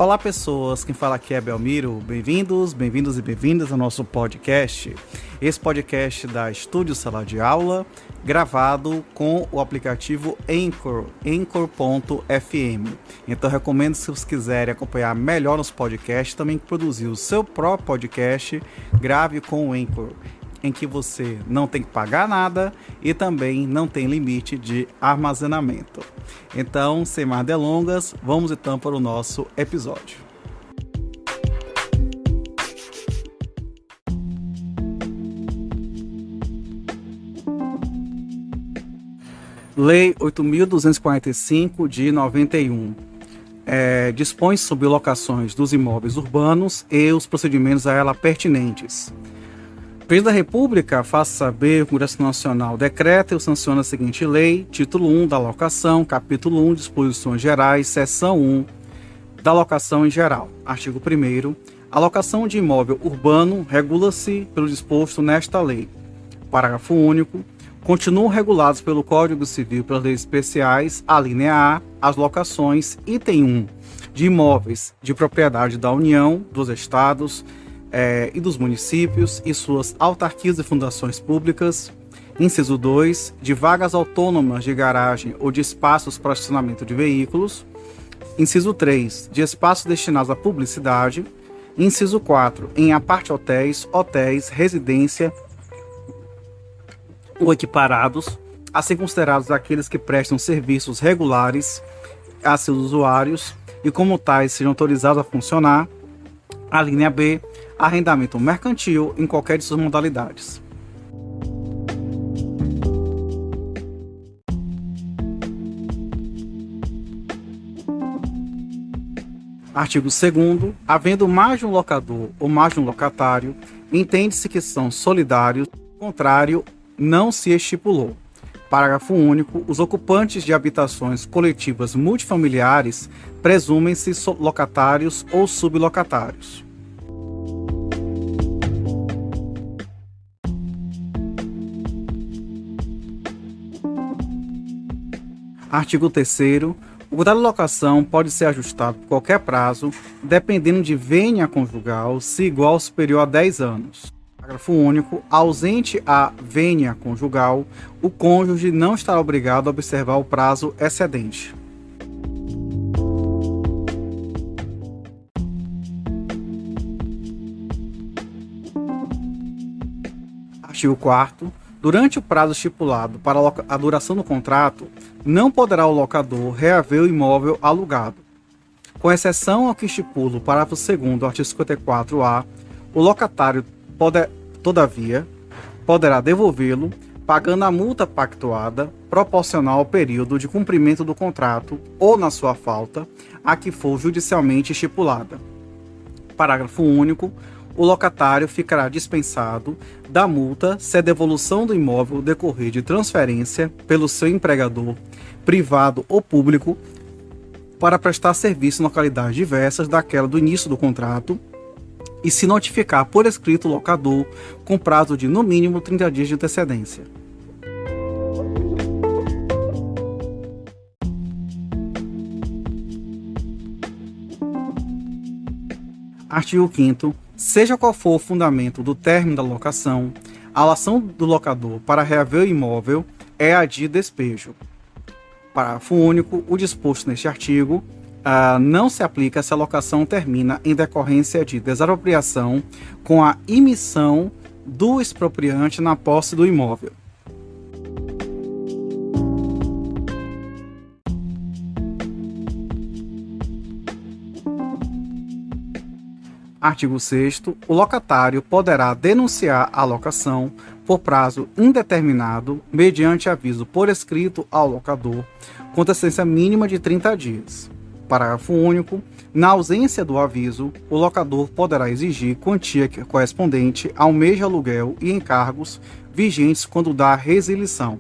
Olá pessoas, quem fala aqui é Belmiro, bem-vindos e bem-vindas ao nosso podcast. Esse podcast da Estúdio Sala de Aula, gravado com o aplicativo Anchor, Anchor.fm. Então recomendo, se vocês quiserem acompanhar melhor nos podcasts, também produzir o seu próprio podcast, grave com o Anchor, em que você não tem que pagar nada e também não tem limite de armazenamento. Então, sem mais delongas, vamos então para o nosso episódio. Lei 8.245 de 91 dispõe sobre locações dos imóveis urbanos e os procedimentos a ela pertinentes. O Presidente da República faz saber, o Congresso Nacional decreta e sanciona a seguinte lei, título 1 da locação, capítulo 1, disposições gerais, seção 1 da locação em geral. Artigo 1º. A locação de imóvel urbano regula-se pelo disposto nesta lei. Parágrafo único. Continuam regulados pelo Código Civil pelas leis especiais, a linha A, as locações, item 1, de imóveis de propriedade da União, dos Estados, e dos municípios e suas autarquias e fundações públicas. Inciso 2, de vagas autônomas de garagem ou de espaços para estacionamento de veículos. Inciso 3, de espaços destinados à publicidade. Inciso 4, em apart-hotéis, hotéis, residência ou equiparados, assim considerados aqueles que prestam serviços regulares a seus usuários e como tais sejam autorizados a funcionar. A linha B, arrendamento mercantil em qualquer de suas modalidades. Artigo 2º. Havendo mais de um locador ou mais de um locatário, entende-se que são solidários, contrário, não se estipulou. Parágrafo único. Os ocupantes de habitações coletivas multifamiliares presumem-se locatários ou sublocatários. Artigo 3º. O contrato de locação pode ser ajustado por qualquer prazo, dependendo de vênia conjugal, se igual ou superior a 10 anos. Parágrafo único. Ausente a vênia conjugal, o cônjuge não estará obrigado a observar o prazo excedente. Artigo 4º. Durante o prazo estipulado para a duração do contrato, não poderá o locador reaver o imóvel alugado. Com exceção ao que estipula o parágrafo 2º do artigo 54-A, o locatário, todavia, poderá devolvê-lo, pagando a multa pactuada, proporcional ao período de cumprimento do contrato ou, na sua falta, a que for judicialmente estipulada. Parágrafo único. O locatário ficará dispensado da multa se a devolução do imóvel decorrer de transferência pelo seu empregador, privado ou público, para prestar serviço em localidades diversas daquela do início do contrato e se notificar por escrito o locador com prazo de no mínimo 30 dias de antecedência. Artigo 5º. Seja qual for o fundamento do término da locação, a ação do locador para reaver o imóvel é a de despejo. Parágrafo único. O disposto neste artigo não se aplica se a locação termina em decorrência de desapropriação com a imissão do expropriante na posse do imóvel. Artigo 6º. O locatário poderá denunciar a locação por prazo indeterminado, mediante aviso por escrito ao locador, com antecedência mínima de 30 dias. Parágrafo único. Na ausência do aviso, o locador poderá exigir quantia correspondente ao mês de aluguel e encargos vigentes quando da resilição.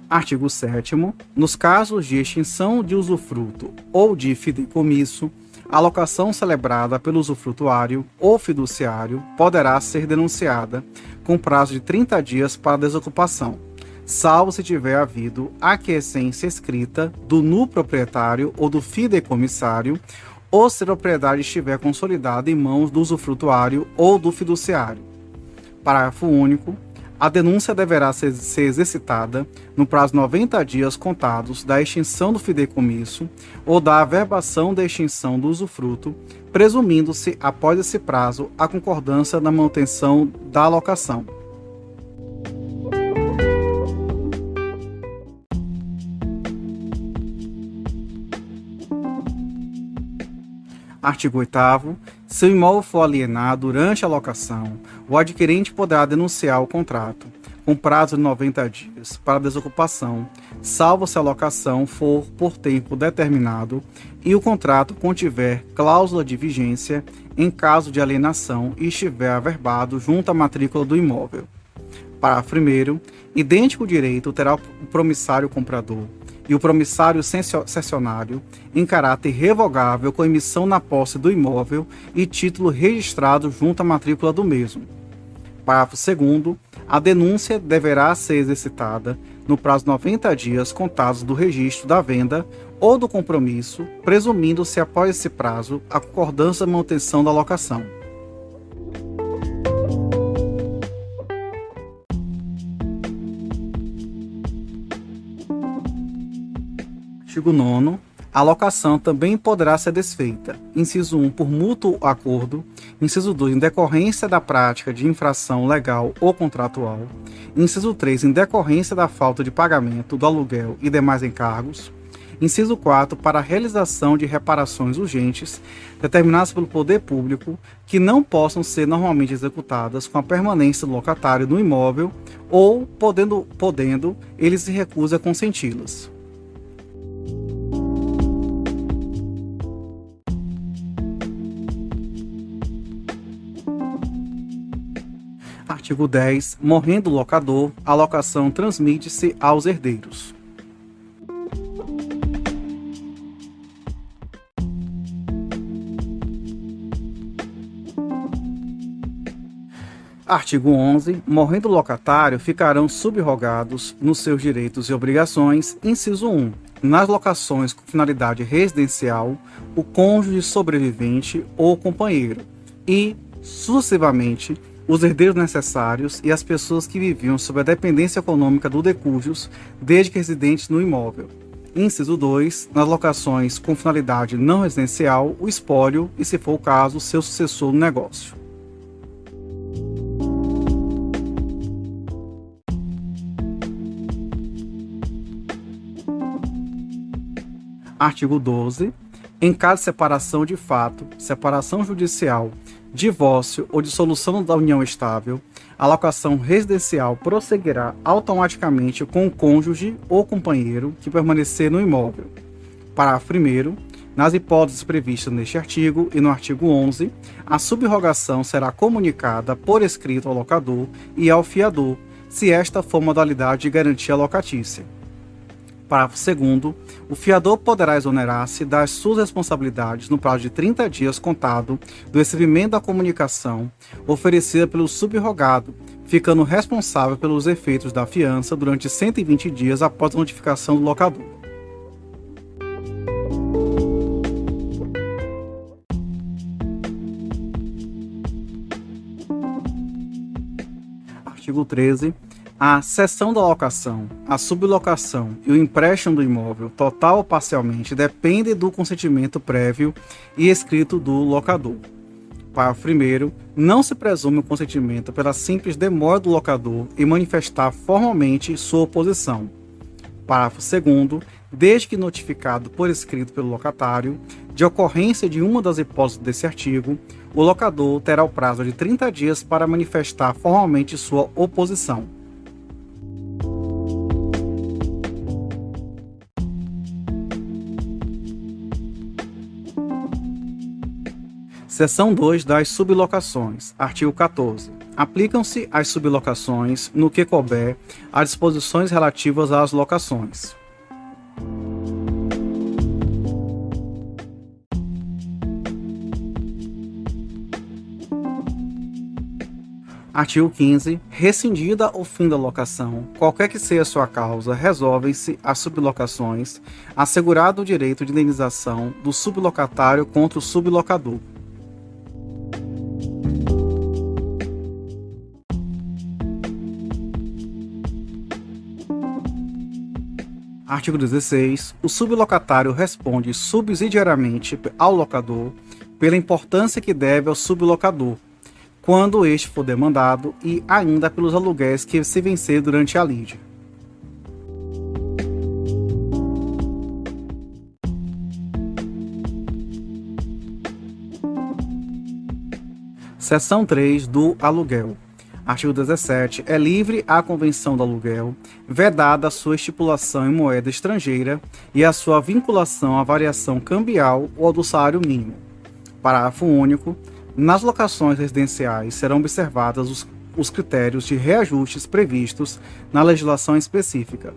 Artigo 7º. Nos casos de extinção de usufruto ou de fideicomisso, A locação celebrada pelo usufrutuário ou fiduciário poderá ser denunciada com prazo de 30 dias para desocupação, salvo se tiver havido aquiescência escrita do nu proprietário ou do fideicomissário, ou se a propriedade estiver consolidada em mãos do usufrutuário ou do fiduciário. Parágrafo único. A denúncia deverá ser exercitada no prazo de 90 dias contados da extinção do fideicomisso ou da averbação da extinção do usufruto, presumindo-se, após esse prazo, a concordância na manutenção da locação. Artigo 8º. Se o imóvel for alienado durante a locação, o adquirente poderá denunciar o contrato, com prazo de 90 dias, para desocupação, salvo se a locação for por tempo determinado e o contrato contiver cláusula de vigência em caso de alienação e estiver averbado junto à matrícula do imóvel. Parágrafo 1º. Idêntico direito terá o promissário comprador e o promissário cessionário em caráter revogável com emissão na posse do imóvel e título registrado junto à matrícula do mesmo. Parágrafo 2º. A denúncia deverá ser exercitada no prazo de 90 dias contados do registro da venda ou do compromisso, presumindo-se após esse prazo a concordância da manutenção da locação. Artigo 9º. A locação também poderá ser desfeita. Inciso 1, por mútuo acordo. Inciso 2, em decorrência da prática de infração legal ou contratual. Inciso 3, em decorrência da falta de pagamento do aluguel e demais encargos. Inciso 4, para a realização de reparações urgentes determinadas pelo poder público que não possam ser normalmente executadas com a permanência do locatário no imóvel ou, podendo ele se recusa a consenti-las. Artigo 10. Morrendo o locador, a locação transmite-se aos herdeiros. Artigo 11. Morrendo o locatário, ficarão subrogados nos seus direitos e obrigações. Inciso 1. Nas locações com finalidade residencial, o cônjuge sobrevivente ou companheiro e, sucessivamente, os herdeiros necessários e as pessoas que viviam sob a dependência econômica do decújus, desde que residentes no imóvel. Inciso 2. Nas locações com finalidade não residencial, o espólio e, se for o caso, seu sucessor no negócio. Artigo 12. Em caso de separação de fato, separação judicial, divórcio ou dissolução da união estável, a locação residencial prosseguirá automaticamente com o cônjuge ou companheiro que permanecer no imóvel. Parágrafo 1º. Nas hipóteses previstas neste artigo e no artigo 11, a subrogação será comunicada por escrito ao locador e ao fiador, se esta for modalidade de garantia locatícia. Parágrafo 2º. O fiador poderá exonerar-se das suas responsabilidades no prazo de 30 dias contado do recebimento da comunicação oferecida pelo subrogado, ficando responsável pelos efeitos da fiança durante 120 dias após a notificação do locador. Artigo 13. A cessão da locação, a sublocação e o empréstimo do imóvel, total ou parcialmente, dependem do consentimento prévio e escrito do locador. Parágrafo 1º. Não se presume o consentimento pela simples demora do locador em manifestar formalmente sua oposição. Parágrafo 2º. Desde que notificado por escrito pelo locatário, de ocorrência de uma das hipóteses desse artigo, o locador terá o prazo de 30 dias para manifestar formalmente sua oposição. Seção 2 das sublocações. Artigo 14. Aplicam-se às sublocações, no que couber, as disposições relativas às locações. Artigo 15. Rescindida o fim da locação, qualquer que seja a sua causa, resolvem-se as sublocações, assegurado o direito de indenização do sublocatário contra o sublocador. Artigo 16. O sublocatário responde subsidiariamente ao locador pela importância que deve ao sublocador, quando este for demandado, e ainda pelos aluguéis que se vencer durante a lide. Seção 3 do aluguel. Artigo 17. É livre a convenção do aluguel, vedada a sua estipulação em moeda estrangeira e a sua vinculação à variação cambial ou do salário mínimo. Parágrafo único. Nas locações residenciais serão observados os critérios de reajustes previstos na legislação específica.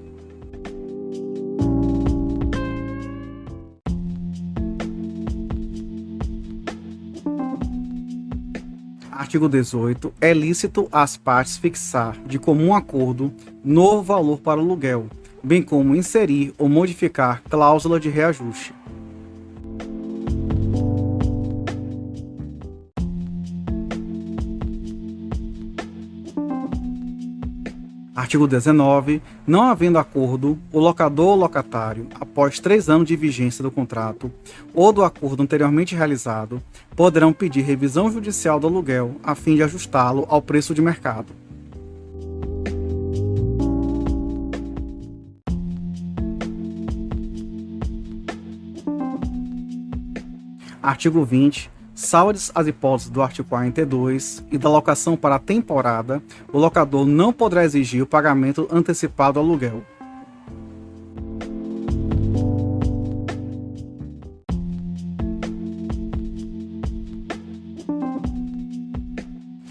Artigo 18. É lícito às partes fixar, de comum acordo, novo valor para o aluguel, bem como inserir ou modificar cláusula de reajuste. Artigo 19. Não havendo acordo, o locador ou locatário, após 3 anos de vigência do contrato ou do acordo anteriormente realizado, poderão pedir revisão judicial do aluguel a fim de ajustá-lo ao preço de mercado. Artigo 20. Salvas as hipóteses do artigo 42 e da locação para a temporada, o locador não poderá exigir o pagamento antecipado do aluguel.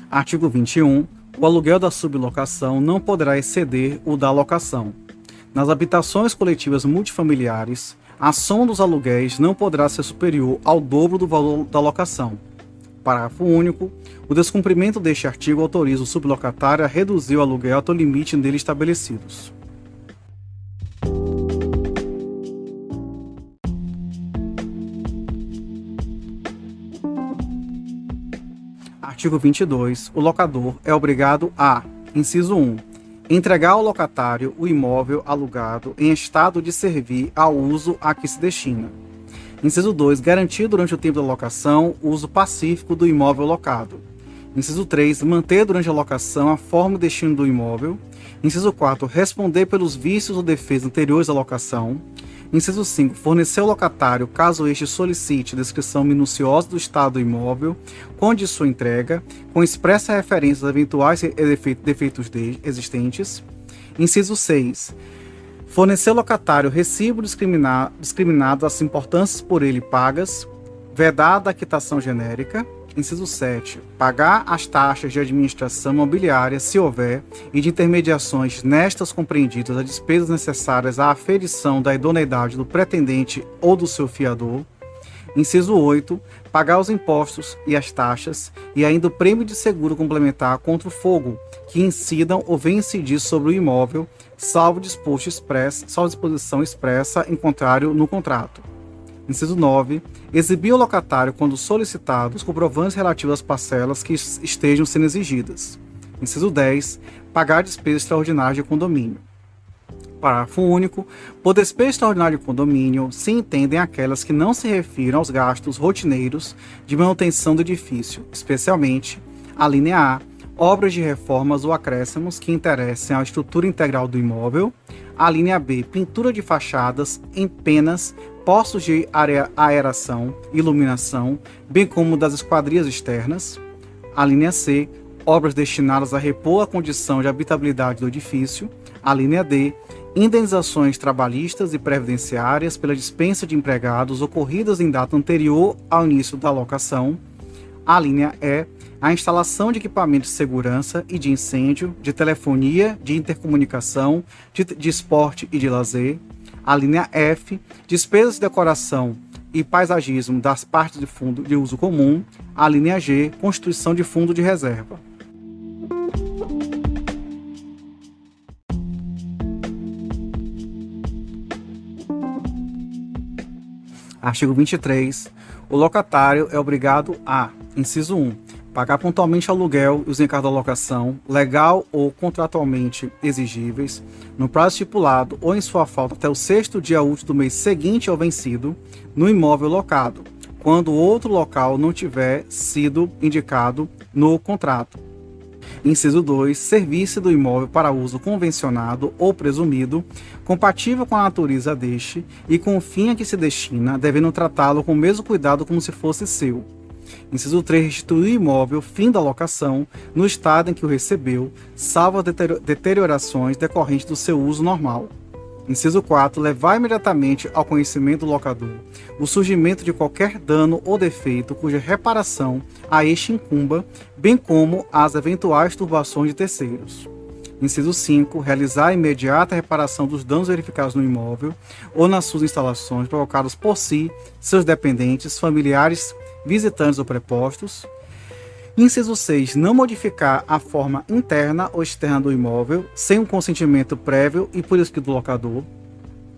Artigo 21. O aluguel da sublocação não poderá exceder o da locação. Nas habitações coletivas multifamiliares, a soma dos aluguéis não poderá ser superior ao dobro do valor da locação. Parágrafo único. O descumprimento deste artigo autoriza o sublocatário a reduzir o aluguel até o limite nele estabelecidos. Artigo 22. O locador é obrigado a: inciso 1. Entregar ao locatário o imóvel alugado em estado de servir ao uso a que se destina. Inciso 2. Garantir durante o tempo da locação o uso pacífico do imóvel locado. Inciso 3. Manter durante a locação a forma e destino do imóvel. Inciso 4. Responder pelos vícios ou defeitos anteriores à locação. Inciso 5. Fornecer ao locatário, caso este solicite, descrição minuciosa do estado do imóvel, com de sua entrega, com expressa referência aos eventuais defeitos existentes. Inciso 6. Fornecer ao locatário recibo discriminado as importâncias por ele pagas, vedada a quitação genérica. Inciso 7. Pagar as taxas de administração imobiliária, se houver, e de intermediações nestas compreendidas as despesas necessárias à aferição da idoneidade do pretendente ou do seu fiador. Inciso 8. Pagar os impostos e as taxas, e ainda o prêmio de seguro complementar contra o fogo, que incidam ou venham incidir sobre o imóvel, salvo disposição expressa em contrário no contrato. Inciso 9. Exibir ao locatário, quando solicitado, os comprovantes relativos às parcelas que estejam sendo exigidas. Inciso 10. Pagar despesas extraordinárias de condomínio. Parágrafo único. Por despesa extraordinária de condomínio, se entendem aquelas que não se refiram aos gastos rotineiros de manutenção do edifício, especialmente, a linha A, obras de reformas ou acréscimos que interessem à estrutura integral do imóvel, a linha B, pintura de fachadas, empenas, postos de aeração, iluminação, bem como das esquadrias externas. A linha C, obras destinadas a repor a condição de habitabilidade do edifício. A linha D, indenizações trabalhistas e previdenciárias pela dispensa de empregados ocorridas em data anterior ao início da locação. A linha E, a instalação de equipamentos de segurança e de incêndio, de telefonia, de intercomunicação, de esporte e de lazer. A linha F, despesas de decoração e paisagismo das partes de fundo de uso comum. A linha G, constituição de fundo de reserva. Artigo 23. O locatário é obrigado a: inciso 1. Pagar pontualmente aluguel e os encargos da locação, legal ou contratualmente exigíveis, no prazo estipulado ou em sua falta até o sexto dia útil do mês seguinte ao vencido, no imóvel locado, quando outro local não tiver sido indicado no contrato. Inciso 2. Serviço do imóvel para uso convencionado ou presumido, compatível com a natureza deste e com o fim a que se destina, devendo tratá-lo com o mesmo cuidado como se fosse seu. Inciso 3. Restituir o imóvel, fim da locação, no estado em que o recebeu, salvo as deteriorações decorrentes do seu uso normal. Inciso 4. Levar imediatamente ao conhecimento do locador o surgimento de qualquer dano ou defeito cuja reparação a este incumba, bem como as eventuais turbações de terceiros. Inciso 5. Realizar a imediata reparação dos danos verificados no imóvel ou nas suas instalações provocados por si, seus dependentes, familiares, visitantes ou prepostos. Inciso 6. Não modificar a forma interna ou externa do imóvel, sem um consentimento prévio e por escrito do locador.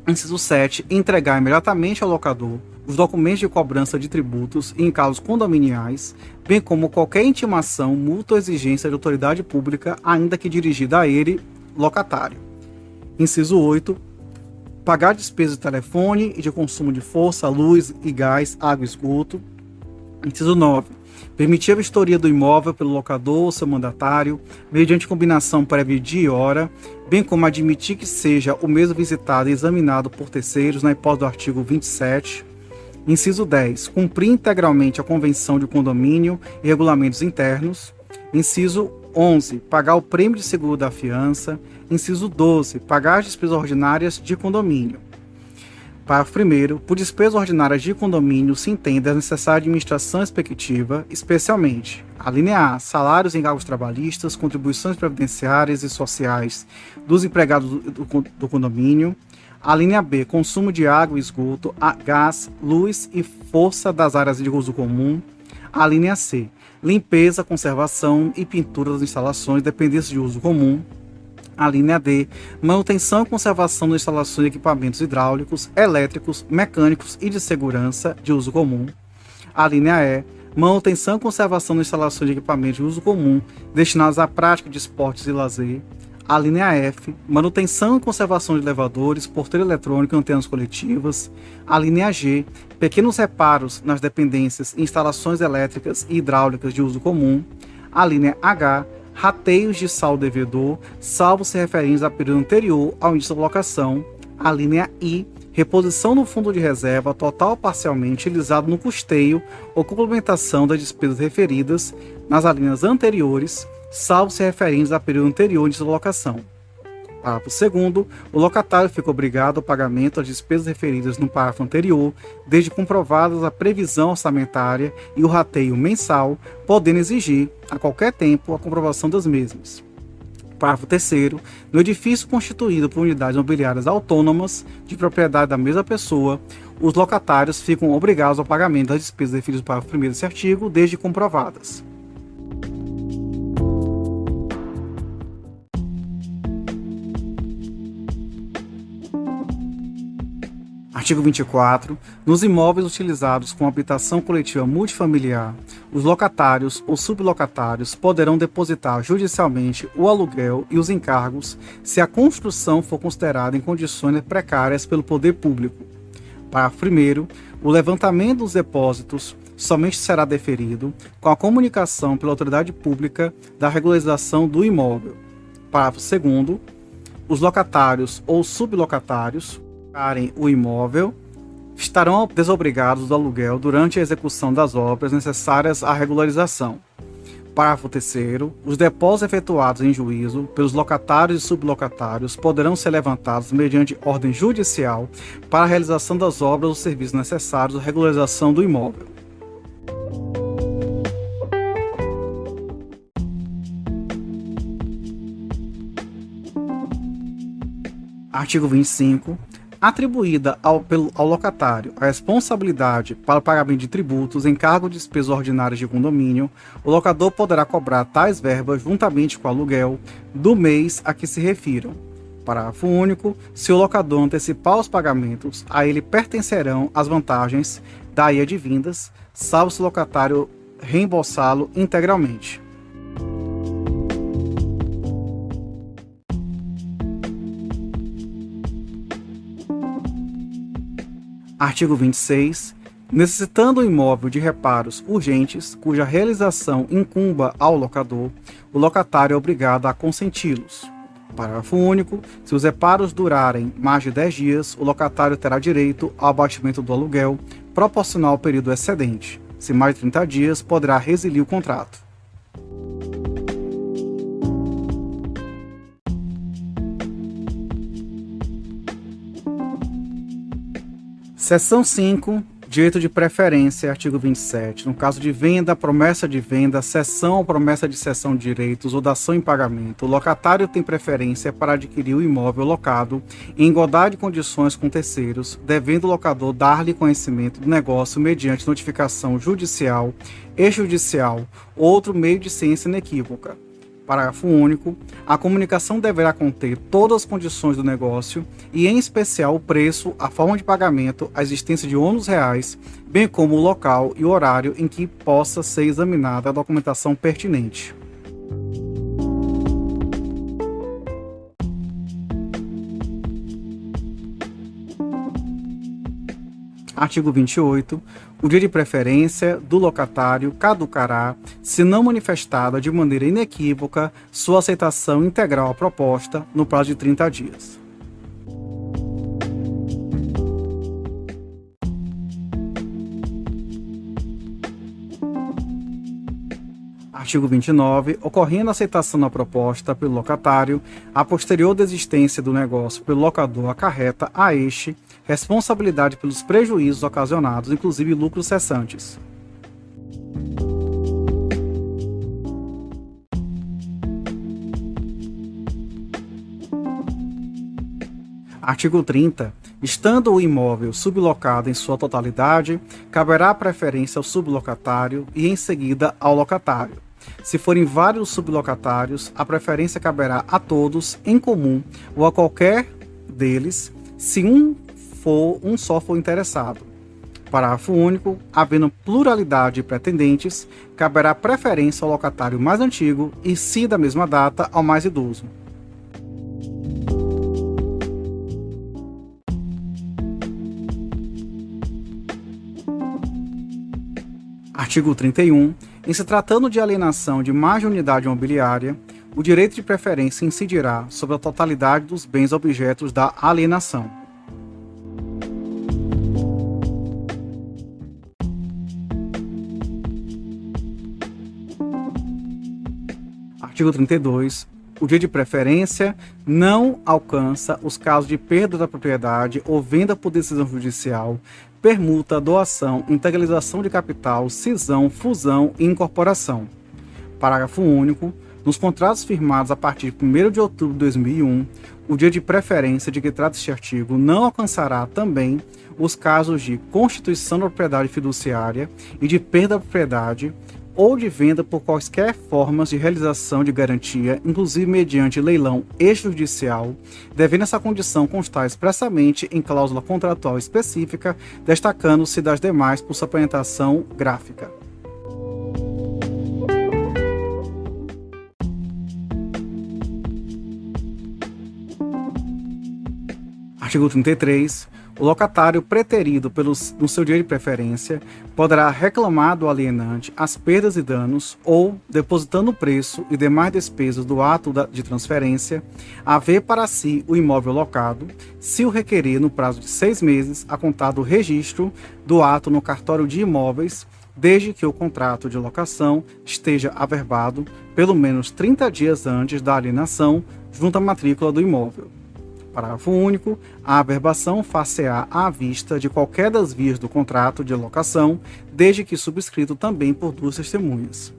Inciso 7. Entregar imediatamente ao locador os documentos de cobrança de tributos e encargos condominiais, bem como qualquer intimação, multa ou exigência de autoridade pública, ainda que dirigida a ele, locatário. Inciso 8. Pagar despesas de telefone e de consumo de força, luz e gás, água e esgoto. Inciso 9. Permitir a vistoria do imóvel pelo locador ou seu mandatário, mediante combinação prévia de dia e hora, bem como admitir que seja o mesmo visitado e examinado por terceiros, na hipótese do artigo 27. Inciso 10. Cumprir integralmente a convenção de condomínio e regulamentos internos. Inciso 11. Pagar o prêmio de seguro da fiança. Inciso 12. Pagar as despesas ordinárias de condomínio. Parágrafo 1º. Por despesas ordinárias de condomínio se entende a necessária administração expectativa, especialmente a linha A. Salários e encargos trabalhistas, contribuições previdenciárias e sociais dos empregados do condomínio. A linha B. Consumo de água e esgoto, gás, luz e força das áreas de uso comum. A linha C. Limpeza, conservação e pintura das instalações dependentes de uso comum. A linha D. Manutenção e conservação das instalações e equipamentos hidráulicos, elétricos, mecânicos e de segurança de uso comum. A linha E. Manutenção e conservação das instalações e equipamentos de uso comum destinados à prática de esportes e lazer. A linha F. Manutenção e conservação de elevadores, porteiro eletrônico e antenas coletivas. A linha G. Pequenos reparos nas dependências e instalações elétricas e hidráulicas de uso comum. A linha H. Rateios de saldo devedor, salvo se referentes a período anterior ao início da locação. A linha I. Reposição no fundo de reserva, total ou parcialmente, utilizado no custeio ou complementação das despesas referidas nas alíneas anteriores, salvo se referentes a período anterior ao início da locação. Parágrafo 2º. O locatário fica obrigado ao pagamento das despesas referidas no parágrafo anterior, desde comprovadas a previsão orçamentária e o rateio mensal, podendo exigir, a qualquer tempo, a comprovação das mesmas. Parágrafo 3º. No edifício constituído por unidades mobiliárias autônomas, de propriedade da mesma pessoa, os locatários ficam obrigados ao pagamento das despesas referidas no parágrafo 1º desse artigo, desde comprovadas. Artigo 24. Nos imóveis utilizados com habitação coletiva multifamiliar, os locatários ou sublocatários poderão depositar judicialmente o aluguel e os encargos se a construção for considerada em condições precárias pelo poder público. Parágrafo 1º. O levantamento dos depósitos somente será deferido com a comunicação pela autoridade pública da regularização do imóvel. Parágrafo 2º. Os locatários ou sublocatários o imóvel estarão desobrigados do aluguel durante a execução das obras necessárias à regularização. Parágrafo 3º. Os depósitos efetuados em juízo pelos locatários e sublocatários poderão ser levantados mediante ordem judicial para a realização das obras ou serviços necessários à regularização do imóvel. Artigo 25. Atribuída ao locatário a responsabilidade para o pagamento de tributos, encargos e despesas ordinárias de condomínio, o locador poderá cobrar tais verbas juntamente com o aluguel do mês a que se refiram. Parágrafo único. Se o locador antecipar os pagamentos, a ele pertencerão as vantagens da IA de vindas, salvo se o locatário reembolsá-lo integralmente. Artigo 26. Necessitando o imóvel de reparos urgentes, cuja realização incumba ao locador, o locatário é obrigado a consenti-los. Parágrafo único. Se os reparos durarem mais de 10 dias, o locatário terá direito ao abatimento do aluguel proporcional ao período excedente. Se mais de 30 dias, poderá resiliar o contrato. Seção 5. Direito de preferência, artigo 27. No caso de venda, promessa de venda, cessão ou promessa de cessão de direitos ou dação em pagamento, o locatário tem preferência para adquirir o imóvel locado em igualdade de condições com terceiros, devendo o locador dar-lhe conhecimento do negócio mediante notificação judicial, extrajudicial ou outro meio de ciência inequívoca. Parágrafo único. A comunicação deverá conter todas as condições do negócio e, em especial, o preço, a forma de pagamento, a existência de ônus reais, bem como o local e o horário em que possa ser examinada a documentação pertinente. Artigo 28. O direito de preferência do locatário caducará se não manifestada de maneira inequívoca sua aceitação integral à proposta no prazo de 30 dias. Artigo 29. Ocorrendo a aceitação da proposta pelo locatário, a posterior desistência do negócio pelo locador acarreta a este responsabilidade pelos prejuízos ocasionados, inclusive lucros cessantes. Artigo 30. Estando o imóvel sublocado em sua totalidade, caberá a preferência ao sublocatário e, em seguida, ao locatário. Se forem vários sublocatários, a preferência caberá a todos em comum ou a qualquer deles, se um só for interessado. Parágrafo único. Havendo pluralidade de pretendentes, caberá preferência ao locatário mais antigo e, se da mesma data, ao mais idoso. Artigo 31. Em se tratando de alienação de mais de unidade imobiliária, o direito de preferência incidirá sobre a totalidade dos bens objetos da alienação. Artigo 32. O direito de preferência não alcança os casos de perda da propriedade ou venda por decisão judicial, permuta, doação, integralização de capital, cisão, fusão e incorporação. Parágrafo único. Nos contratos firmados a partir de 1º de outubro de 2001, o direito de preferência de que trata este artigo não alcançará também os casos de constituição da propriedade fiduciária e de perda da propriedade ou de venda por quaisquer formas de realização de garantia, inclusive mediante leilão extrajudicial, devendo essa condição constar expressamente em cláusula contratual específica, destacando-se das demais por sua apresentação gráfica. Artigo 33. O locatário preterido no seu direito de preferência poderá reclamar do alienante as perdas e danos ou, depositando o preço e demais despesas do ato de transferência, haver para si o imóvel locado, se o requerer no prazo de 6 meses, a contar do registro do ato no cartório de imóveis, desde que o contrato de locação esteja averbado pelo menos 30 dias antes da alienação, junto à matrícula do imóvel. Parágrafo único. A averbação far-se-á à vista de qualquer das vias do contrato de locação, desde que subscrito também por 2 testemunhas.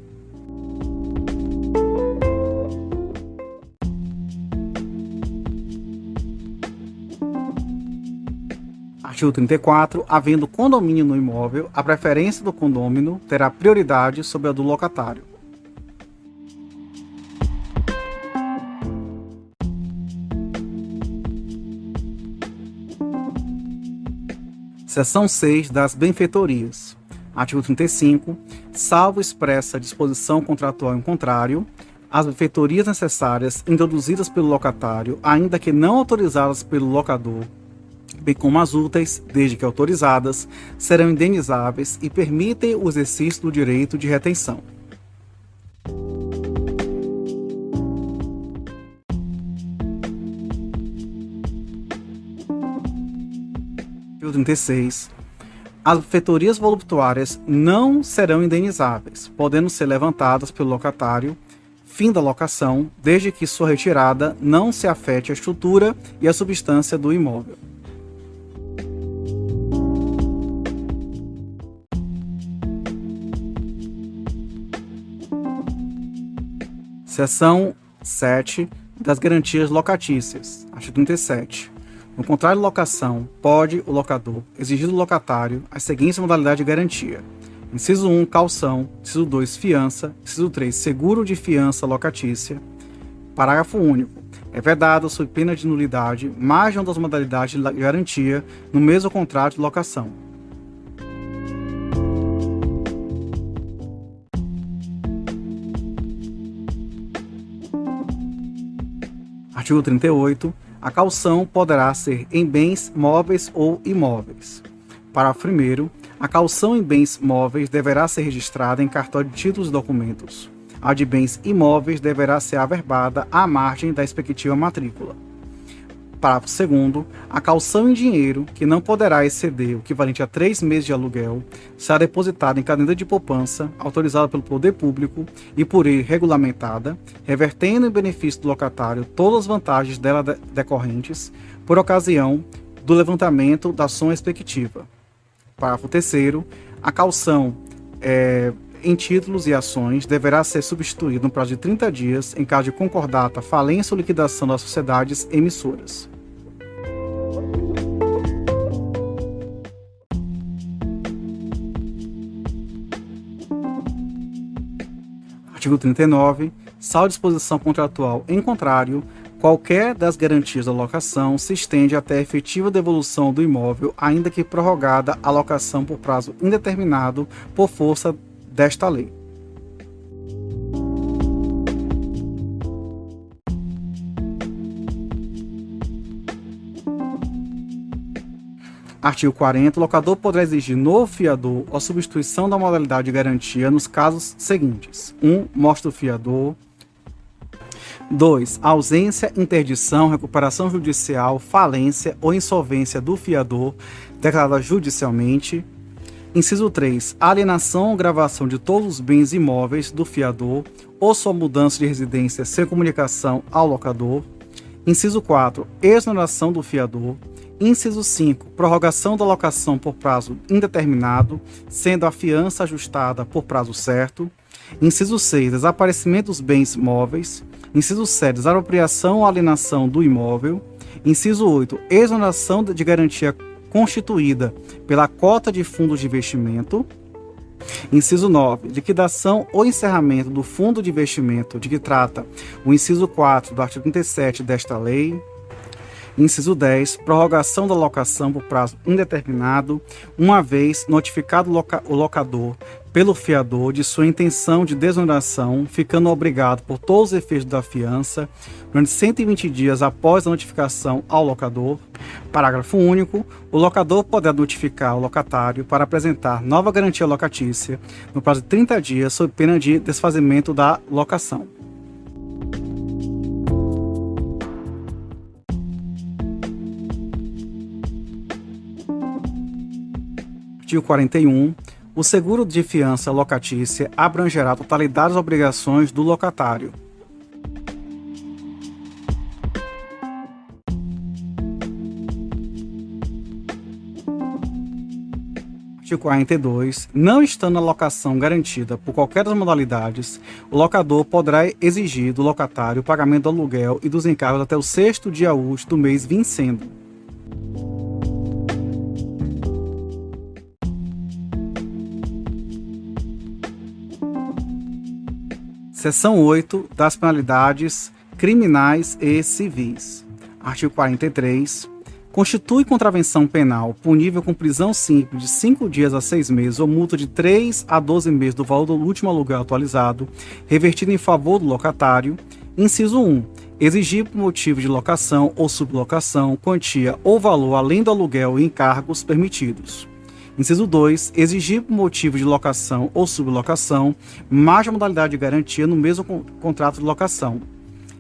Artigo 34. Havendo condomínio no imóvel, a preferência do condômino terá prioridade sobre a do locatário. Seção 6 das benfeitorias. Artigo 35. Salvo expressa disposição contratual em contrário, as benfeitorias necessárias introduzidas pelo locatário, ainda que não autorizadas pelo locador, bem como as úteis, desde que autorizadas, serão indenizáveis e permitem o exercício do direito de retenção. Artigo 36. As benfeitorias voluptuárias não serão indenizáveis, podendo ser levantadas pelo locatário fim da locação, desde que sua retirada não se afete a estrutura e a substância do imóvel. Seção 7 das garantias locatícias. Artigo 37. No contrato de locação, pode o locador exigir do locatário as seguintes modalidades de garantia: inciso 1, calção; inciso 2, fiança; inciso 3, seguro de fiança locatícia. Parágrafo único. É vedado, sob pena de nulidade, mais de uma das modalidades de garantia no mesmo contrato de locação. Artigo 38. A calção poderá ser em bens móveis ou imóveis. Parágrafo 1º. A calção em bens móveis deverá ser registrada em cartório de títulos e documentos. A de bens imóveis deverá ser averbada à margem da respectiva matrícula. Parágrafo 2º. A calção em dinheiro, que não poderá exceder o equivalente a 3 meses de aluguel, será depositada em caderneta de poupança, autorizada pelo poder público e por ele regulamentada, revertendo em benefício do locatário todas as vantagens dela decorrentes, por ocasião do levantamento da soma respectiva. Parágrafo 3º. A calção em títulos e ações deverá ser substituída no prazo de 30 dias em caso de concordata, falência ou liquidação das sociedades emissoras. Artigo 39. Salvo disposição contratual em contrário, qualquer das garantias da locação se estende até a efetiva devolução do imóvel, ainda que prorrogada a locação por prazo indeterminado por força desta lei. Artigo 40. O locador poderá exigir novo fiador ou substituição da modalidade de garantia nos casos seguintes: 1. Morte do fiador. 2. Ausência, interdição, recuperação judicial, falência ou insolvência do fiador declarada judicialmente. Inciso 3. Alienação ou gravação de todos os bens imóveis do fiador ou sua mudança de residência sem comunicação ao locador. Inciso 4. Exoneração do fiador. Inciso 5. Prorrogação da locação por prazo indeterminado, sendo a fiança ajustada por prazo certo. Inciso 6. Desaparecimento dos bens móveis. Inciso 7. Desapropriação ou alienação do imóvel. Inciso 8. Exoneração de garantia constituída pela cota de fundos de investimento. Inciso 9. Liquidação ou encerramento do fundo de investimento de que trata o inciso 4 do artigo 37 desta lei. Inciso 10. Prorrogação da locação por prazo indeterminado, uma vez notificado o locador pelo fiador de sua intenção de desoneração, ficando obrigado por todos os efeitos da fiança, durante 120 dias após a notificação ao locador. Parágrafo único. O locador poderá notificar o locatário para apresentar nova garantia locatícia no prazo de 30 dias, sob pena de desfazimento da locação. Artigo 41. O seguro de fiança locatícia abrangerá a totalidade das obrigações do locatário. Artigo 42. Não estando a locação garantida por qualquer das modalidades, o locador poderá exigir do locatário o pagamento do aluguel e dos encargos até o 6º dia útil do mês vencendo. Seção 8 das penalidades criminais e civis. Artigo 43. constitui contravenção penal punível com prisão simples de 5 dias a 6 meses ou multa de 3 a 12 meses do valor do último aluguel atualizado, revertido em favor do locatário. Inciso 1. Exigir por motivo de locação ou sublocação, quantia ou valor além do aluguel e encargos permitidos. Inciso 2. Exigir por motivo de locação ou sublocação, mais a modalidade de garantia no mesmo contrato de locação.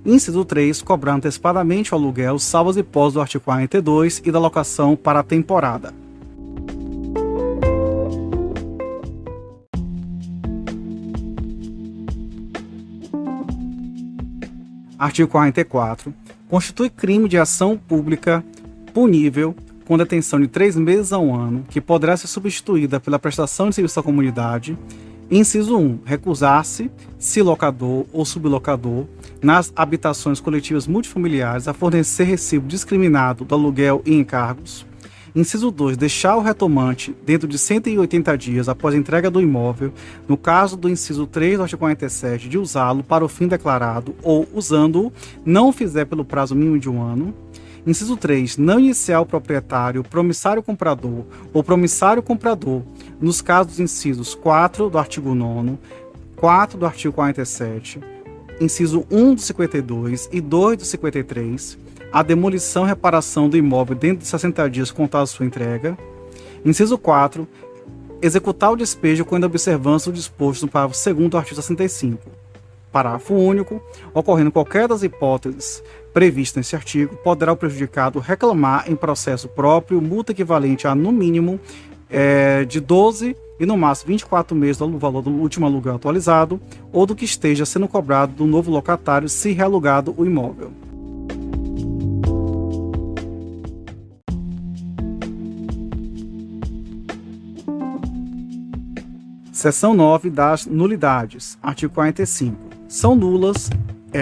Inciso 3. Cobrar antecipadamente o aluguel, salvo as hipóteses do artigo 42 e da locação para a temporada. Artigo 44. Constitui crime de ação pública punível com detenção de 3 meses a 1 ano, que poderá ser substituída pela prestação de serviço à comunidade. Inciso 1. Recusar-se, se locador ou sublocador, nas habitações coletivas multifamiliares, a fornecer recibo discriminado do aluguel e encargos. Inciso 2. Deixar o retomante dentro de 180 dias após a entrega do imóvel, no caso do inciso 3 do artigo 47, de usá-lo para o fim declarado ou, usando-o, não o fizer pelo prazo mínimo de 1 ano. Inciso 3. Não iniciar o proprietário, promissário comprador ou promissário comprador, nos casos dos incisos 4 do artigo 9º, 4 do artigo 47, inciso 1 do 52 e 2 do 53, a demolição e reparação do imóvel dentro de 60 dias contados sua entrega. Inciso 4. Executar o despejo quando observância o disposto no parágrafo 2º do artigo 65. Parágrafo único. Ocorrendo qualquer das hipóteses previstas nesse artigo, poderá o prejudicado reclamar em processo próprio multa equivalente a, no mínimo, de 12 e no máximo 24 meses do valor do último aluguel atualizado ou do que esteja sendo cobrado do novo locatário se realugado o imóvel. Seção 9 das nulidades. Artigo 45. São nulas,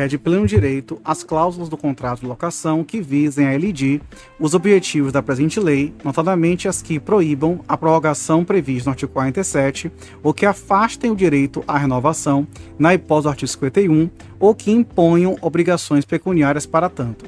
de pleno direito, as cláusulas do contrato de locação que visem a elidir os objetivos da presente lei, notadamente as que proíbam a prorrogação prevista no artigo 47 ou que afastem o direito à renovação, na hipótese do artigo 51, ou que imponham obrigações pecuniárias para tanto.